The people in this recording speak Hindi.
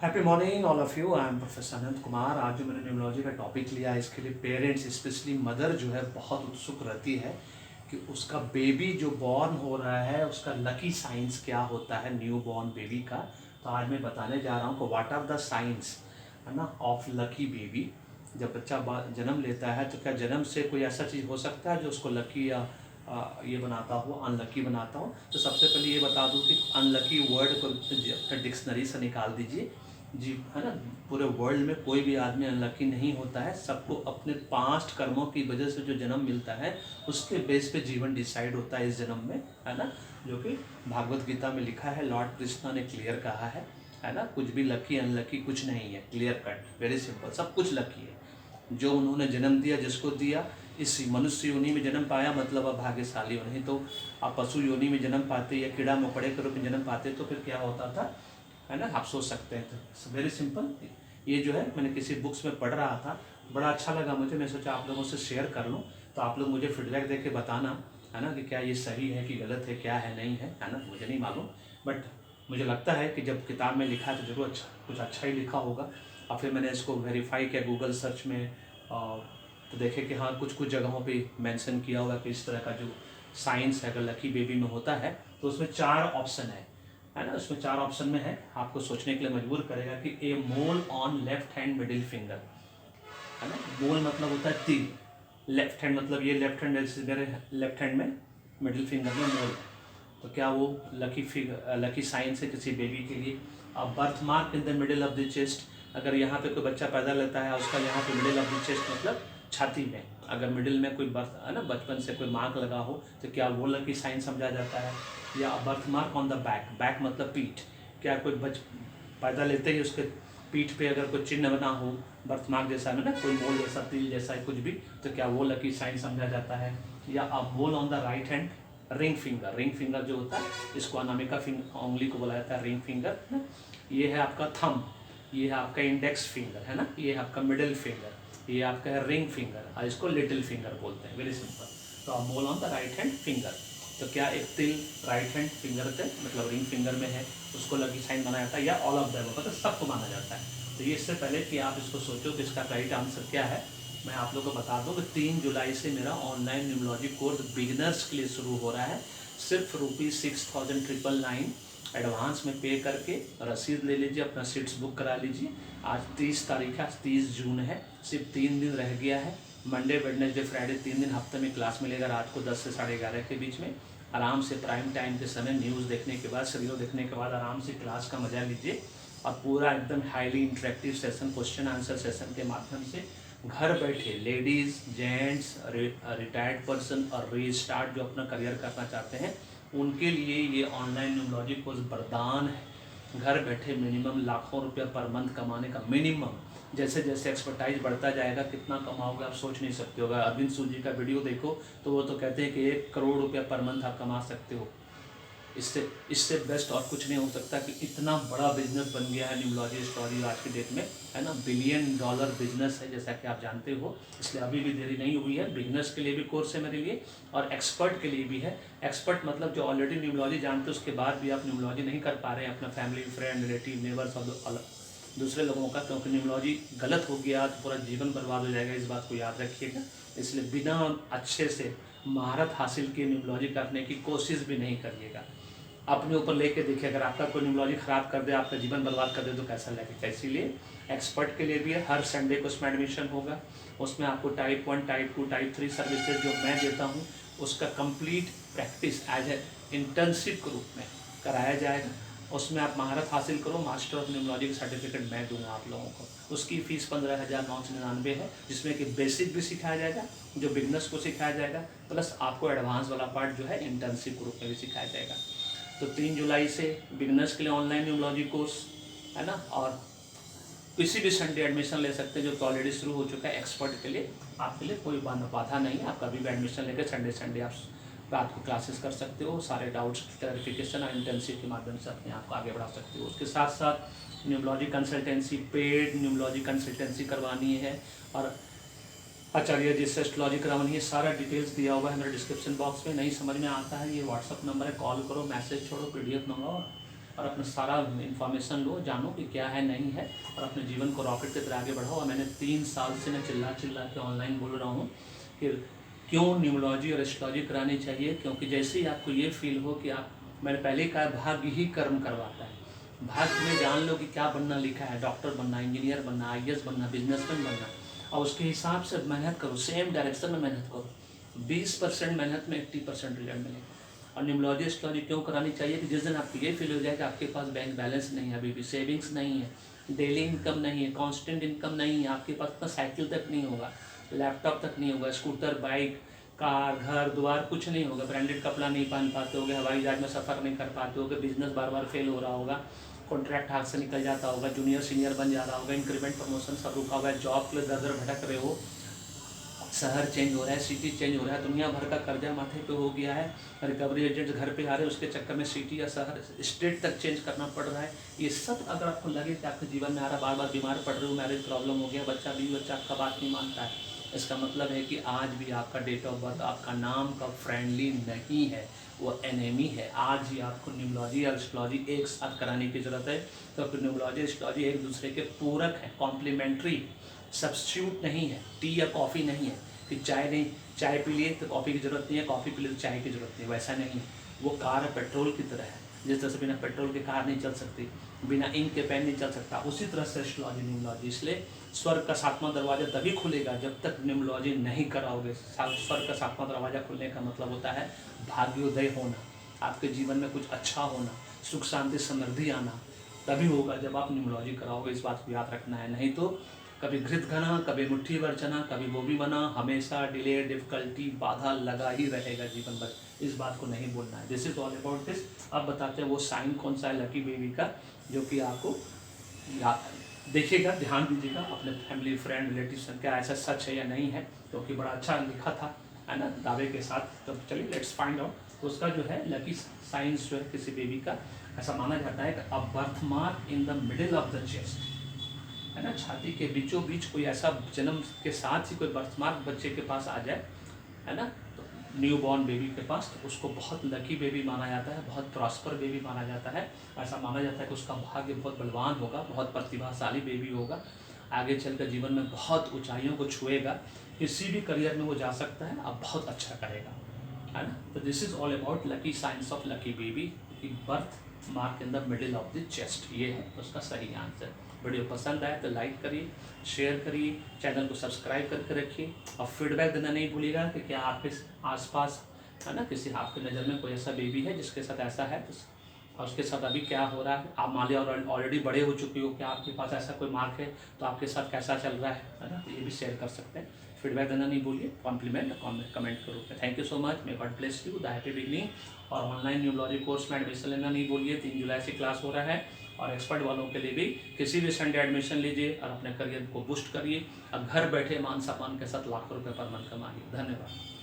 Happy morning all of you. I am professor Anant Kumar. आज जो मैंने न्यूमरोलॉजी का टॉपिक लिया है, इसके लिए पेरेंट्स स्पेशली मदर जो है बहुत उत्सुक रहती है कि उसका बेबी जो बॉर्न हो रहा है उसका लकी साइंस क्या होता है न्यू बॉर्न बेबी का। तो आज मैं बताने जा रहा हूँ कि व्हाट आर द साइंस है ना ऑफ लकी बेबी। जब बच्चा जन्म लेता है तो क्या जन्म से कोई ऐसा चीज़ हो सकता है जो उसको लकी या ये बनाता हो, अनलकी बनाता हो। तो सबसे पहले ये बता दूं कि अनलकी वर्ड को अपने डिक्शनरी से निकाल दीजिए जी, है ना। पूरे वर्ल्ड में कोई भी आदमी अनलकी नहीं होता है, सबको अपने पास्ट कर्मों की वजह से जो जन्म मिलता है उसके बेस पे जीवन डिसाइड होता है इस जन्म में, है ना। जो कि भागवत गीता में लिखा है, लॉर्ड कृष्णा ने क्लियर कहा है ना। कुछ भी लकी अनलकी कुछ नहीं है, क्लियर कट, वेरी सिंपल, सब कुछ लकी है। जो उन्होंने जन्म दिया, जिसको दिया, इस मनुष्य योनि में जन्म पाया मतलब अब भाग्यशाली हो। नहीं तो आप पशु योनि में जन्म पाते या कीड़ा मकोड़े के रूप में जन्म पाते तो फिर क्या होता था, है ना, आप सोच सकते हैं। तो वेरी सिंपल, ये जो है मैंने किसी बुक्स में पढ़ रहा था, बड़ा अच्छा लगा मुझे, मैं सोचा आप लोगों से शेयर कर लूँ। तो आप लोग मुझे फीडबैक दे के बताना, है ना, कि क्या ये सही है कि गलत है, क्या है नहीं है ना, मुझे नहीं मालूम। बट मुझे लगता है कि जब किताब में लिखा है तो जरूर अच्छा, कुछ अच्छा ही लिखा होगा। और फिर मैंने इसको वेरीफाई किया गूगल सर्च में, तो देखे कि हाँ कुछ कुछ जगहों पे मेंशन किया हुआ कि इस तरह का जो साइंस है अगर लकी बेबी में होता है तो उसमें 4 ऑप्शन है ना। उसमें 4 ऑप्शन में है, आपको सोचने के लिए मजबूर करेगा कि a mole on left hand middle finger, है ना। मोल मतलब होता है तिल, लेफ्ट हैंड मतलब ये लेफ्ट हैंड, मेरे लेफ्ट हैंड में मिडिल फिंगर में मोल है। तो क्या वो लकी साइंस है किसी बेबी के लिए। अब birth mark in the middle of the chest, अगर यहाँ पे कोई बच्चा पैदा लेता है उसका यहाँ पे मिडिल ऑफ द चेस्ट मतलब छाती में अगर मिडिल में कोई बर्थ, है ना, बचपन से कोई मार्क लगा हो तो क्या वो लकी साइन समझा जाता है। या birth mark on the back, back मतलब पीठ, क्या कोई पैदा लेते ही उसके पीठ पे अगर कोई चिन्ह बना हो बर्थ मार्क जैसा, है ना, कोई मोल जैसा, तिल जैसा कुछ भी, तो क्या वो लकी साइन समझा जाता है। या a mole on the right hand, ring finger, ring finger जो होता है इसको अनामिका उंगली को बोला जाता है रिंग फिंगर, है ना। ये है आपका थंब, ये है आपका इंडेक्स फिंगर, है ना, ये है आपका मिडिल फिंगर, ये आपका है रिंग फिंगर और इसको लिटिल फिंगर बोलते हैं, वेरी सिंपल। तो आप मोल on the right hand finger, तो क्या एक तिल राइट हैंड फिंगर पे मतलब रिंग फिंगर में है उसको लकी साइन माना जाता है, या ऑल ऑफ दैम, मतलब सबको माना जाता है। तो ये इससे पहले कि आप इसको सोचो कि इसका राइट आंसर क्या है, मैं आप लोगों को बता दूं कि 3 जुलाई से मेरा ऑनलाइन न्यूमरोलॉजी कोर्स बिगिनर्स के लिए शुरू हो रहा है। सिर्फ ₹6,999 एडवांस में पे करके रसीद ले लीजिए, अपना सीट्स बुक करा लीजिए। आज 30 तारीख है, 30 जून है, सिर्फ 3 दिन रह गया है। मंडे वेडनेसडे फ्राइडे 3 दिन हफ्ते में क्लास मिलेगा, रात को 10 से 11:30 के बीच में। आराम से प्राइम टाइम के समय न्यूज़ देखने के बाद, सीरियल देखने के बाद आराम से क्लास का मजा लीजिए। और पूरा एकदम highly interactive session, question answer session के माध्यम से घर बैठे लेडीज़, जेंट्स, रिटायर्ड पर्सन और रीस्टार्ट जो अपना करियर करना चाहते हैं उनके लिए ये ऑनलाइन न्यूमरोलॉजी कोर्स वरदान है। घर बैठे मिनिमम लाखों रुपया पर मंथ कमाने का मिनिमम, जैसे जैसे एक्सपर्टाइज बढ़ता जाएगा कितना कमाओगे आप सोच नहीं सकते हो। अरविंद सूजी का वीडियो देखो तो वो तो कहते हैं कि 1 करोड़ रुपया पर मंथ आप कमा सकते हो। इससे इससे बेस्ट और कुछ नहीं हो सकता कि इतना बड़ा बिजनेस बन गया है न्यूमरोलॉजी स्टोरी आज की डेट में, है ना। $1 बिलियन बिजनेस है जैसा कि आप जानते हो, इसलिए अभी भी देरी नहीं हुई है। बिगनर्स के लिए भी कोर्स है मेरे लिए और एक्सपर्ट के लिए भी है। एक्सपर्ट मतलब जो ऑलरेडी न्यूमरोलॉजी जानते हो उसके बाद भी आप न्यूमरोलॉजी नहीं कर पा रहे हैं अपना फैमिली, फ्रेंड, रिलेटिव, नेबर्स और दूसरे लोगों का, क्योंकि न्यूमरोलॉजी गलत हो गया तो पूरा जीवन बर्बाद हो जाएगा, इस बात को याद रखिएगा। इसलिए बिना अच्छे से महारत हासिल किए न्यूमरोलॉजी करने की कोशिश भी नहीं करिएगा। अपने ऊपर लेके देखिए, अगर आपका कोई न्यूमरोलॉजी खराब कर दे, आपका जीवन बर्बाद कर दे तो कैसा लगेगा। इसीलिए एक्सपर्ट के लिए भी है, हर संडे को उसमें एडमिशन होगा। उसमें आपको टाइप 1, टाइप 2, टाइप 3 सर्विसेज जो मैं देता हूँ उसका complete practice as a internship के रूप में कराया जाएगा। उसमें आप महारत हासिल करो, मास्टर ऑफ न्यूमरोलॉजी का सर्टिफिकेट मैं दूंगा आप लोगों को। उसकी फ़ीस 15,999 है, जिसमें कि बेसिक भी सिखाया जाएगा, जो बिगनर्स को सिखाया जाएगा, प्लस आपको एडवांस वाला पार्ट जो है इंटर्नशिप ग्रुप में भी सिखाया जाएगा। तो 3 जुलाई से बिगनर्स के लिए ऑनलाइन न्यूमरोलॉजी कोर्स, है ना। और किसी भी संडे एडमिशन ले सकते हैं, जो तो ऑलरेडी शुरू हो चुका है। एक्सपर्ट के लिए आपके लिए कोई बाधा नहीं है, आप कभी भी एडमिशन लेकर संडे आप रात को क्लासेस कर सकते हो, सारे डाउट्स क्लैरिफिकेशन और इंटर्नशिप के माध्यम से अपने आप को आगे बढ़ा सकते हो। उसके साथ साथ numerology consultancy, paid numerology consultancy करवानी है और आचार्य जी से एस्ट्रोलॉजी करवानी है, सारा डिटेल्स दिया हुआ है मेरे डिस्क्रिप्शन बॉक्स में। नहीं समझ में आता है, ये व्हाट्सअप नंबर है, कॉल करो, मैसेज छोड़ो, PDF मंगाओ, और अपना सारा इन्फॉर्मेशन लो, जानो कि क्या है नहीं है, और अपने जीवन को रॉकेट की तरह आगे बढ़ाओ। और मैंने 3 साल से मैं चिल्ला के ऑनलाइन बोल रहा हूँ कि क्यों न्यूमरोलॉजी और एस्ट्रोलॉजी करानी चाहिए, क्योंकि जैसे ही आपको ये फील हो कि आप, मैंने पहले कहा, भाग्य ही कर्म करवाता है। भाग्य में जान लो कि क्या बनना लिखा है, डॉक्टर बनना, इंजीनियर बनना, IAS बनना, बिजनेसमैन बनना, और उसके हिसाब से मेहनत करो, सेम डायरेक्शन में मेहनत करो। 20% मेहनत में 80% रिजल्ट मिलेगा। और न्यूमरोलॉजी एस्ट्रोलॉजी क्यों करानी चाहिए कि जिस दिन आपको ये फील हो जाए कि आपके पास बैंक बैलेंस नहीं है, अभी भी सेविंग्स नहीं है, डेली इनकम नहीं है, कांस्टेंट इनकम नहीं है, आपके पास इतना साइकिल तक नहीं होगा, लैपटॉप तक नहीं होगा, स्कूटर, बाइक, कार, घर द्वार कुछ नहीं होगा, ब्रांडेड कपड़ा नहीं पहन पाते होगे, हवाई जहाज में सफ़र नहीं कर पाते होगे, बिजनेस बार बार फेल हो रहा होगा, कॉन्ट्रैक्ट हाथ से निकल जाता होगा, जूनियर सीनियर बन जा रहा होगा, इंक्रीमेंट प्रमोशन सब रुका हुआ है, जॉब के लिए दर दर भटक रहे हो, शहर चेंज हो रहा है, सिटी चेंज हो रहा है, दुनिया भर का कर्जा माथे पे हो गया है, रिकवरी एजेंट्स घर पे आ रहे हैं, उसके चक्कर में सिटी या शहर स्टेट तक चेंज करना पड़ रहा है। ये सब अगर आपको लगे कि आपके जीवन में आ रहा, बार बार बीमार पड़ रहे हो, मैरिज प्रॉब्लम हो गया, बच्चा आपका बात नहीं मानता है, इसका मतलब है कि आज भी आपका डेट ऑफ बर्थ आपका नाम का फ्रेंडली नहीं है, वो एनेमी है। आज ही आपको न्यूमरोलॉजी और एस्ट्रोलॉजी एक साथ कराने की ज़रूरत है, क्योंकि न्यूमरोलॉजी एस्ट्रोलॉजी एक दूसरे के पूरक हैं, कॉम्प्लीमेंट्री, सब्स्टिट्यूट नहीं है। टी या कॉफ़ी नहीं है कि चाय नहीं, चाय पी लिए तो कॉफ़ी की ज़रूरत नहीं है, कॉफ़ी पी लिए तो चाय की ज़रूरत नहीं है, वैसा नहीं है। वो कार पेट्रोल की तरह है, जिस तरह से बिना पेट्रोल के कार नहीं चल सकती, बिना इंक के पेन नहीं चल सकता, उसी तरह से एस्ट्रोलॉजी न्यूमरोलॉजी। इसलिए स्वर्ग का 7वां दरवाज़ा तभी खुलेगा जब तक न्यूमरोलॉजी नहीं कराओगे। स्वर्ग का 7वां दरवाज़ा खुलने का मतलब होता है भाग्योदय होना, आपके जीवन में कुछ अच्छा होना, सुख शांति समृद्धि आना, तभी होगा जब आप न्यूमरोलॉजी कराओगे। इस बात को याद रखना है, नहीं तो कभी घृत घना, कभी मुट्ठी भर चना, कभी वो भी बना, हमेशा डिले, डिफिकल्टी, बाधा लगा ही रहेगा जीवन भर। इस बात को नहीं बोलना है। This is all about this. अब बताते हैं वो साइन कौन सा है लकी बेबी का, जो कि आपको देखिएगा, ध्यान दीजिएगा, अपने फैमिली, फ्रेंड, रिलेटिव क्या ऐसा सच है या नहीं है, क्योंकि बड़ा अच्छा लिखा था, है ना, दावे के साथ। तो चलिए लेट्स फाइंड आउट। उसका जो है लकी साइंस जो है किसी बेबी का, ऐसा माना जाता है कि a birth mark in the middle of the chest, है ना, छाती के बीचों बीच कोई ऐसा जन्म के साथ ही कोई बर्थमार्क बच्चे के पास आ जाए, है ना, तो न्यू बॉर्न बेबी के पास, तो उसको बहुत लकी बेबी माना जाता है, बहुत प्रॉस्पर बेबी माना जाता है। ऐसा माना जाता है कि उसका भाग्य बहुत बलवान होगा, बहुत प्रतिभाशाली बेबी होगा, आगे चलकर जीवन में बहुत ऊंचाइयों को छुएगा, किसी भी करियर में वो जा सकता है, अब बहुत अच्छा करेगा, है ना। तो this is all about lucky science of lucky baby, birth mark in the middle of the chest, ये है उसका सही आंसर। वीडियो पसंद आए तो लाइक करिए, शेयर करिए, चैनल को सब्सक्राइब करके रखिए, और फीडबैक देना नहीं भूलिएगा कि क्या आपके आसपास, है ना, किसी आपके नज़र में कोई ऐसा बेबी है जिसके साथ ऐसा है, और उसके साथ अभी क्या हो रहा है। आप मान लिया और ऑलरेडी बड़े हो चुके हो, क्या आपके पास ऐसा कोई मार्क है, तो आपके साथ कैसा चल रहा है ना, तो ये भी शेयर कर सकते हैं। फीडबैक देना नहीं भूलिए, कॉम्प्लीमेंट कमेंट करो। Thank you so much, may God bless you, the happy beginning. और ऑनलाइन न्यूमरोलॉजी कोर्स में एडमिशन लेना नहीं भूलिए, 3 जुलाई से क्लास हो रहा है, और एक्सपर्ट वालों के लिए भी किसी भी संडे एडमिशन लीजिए और अपने करियर को बूस्ट करिए, अब घर बैठे मान सम्मान के साथ लाखों रुपये पर मंथ कमाइए। धन्यवाद।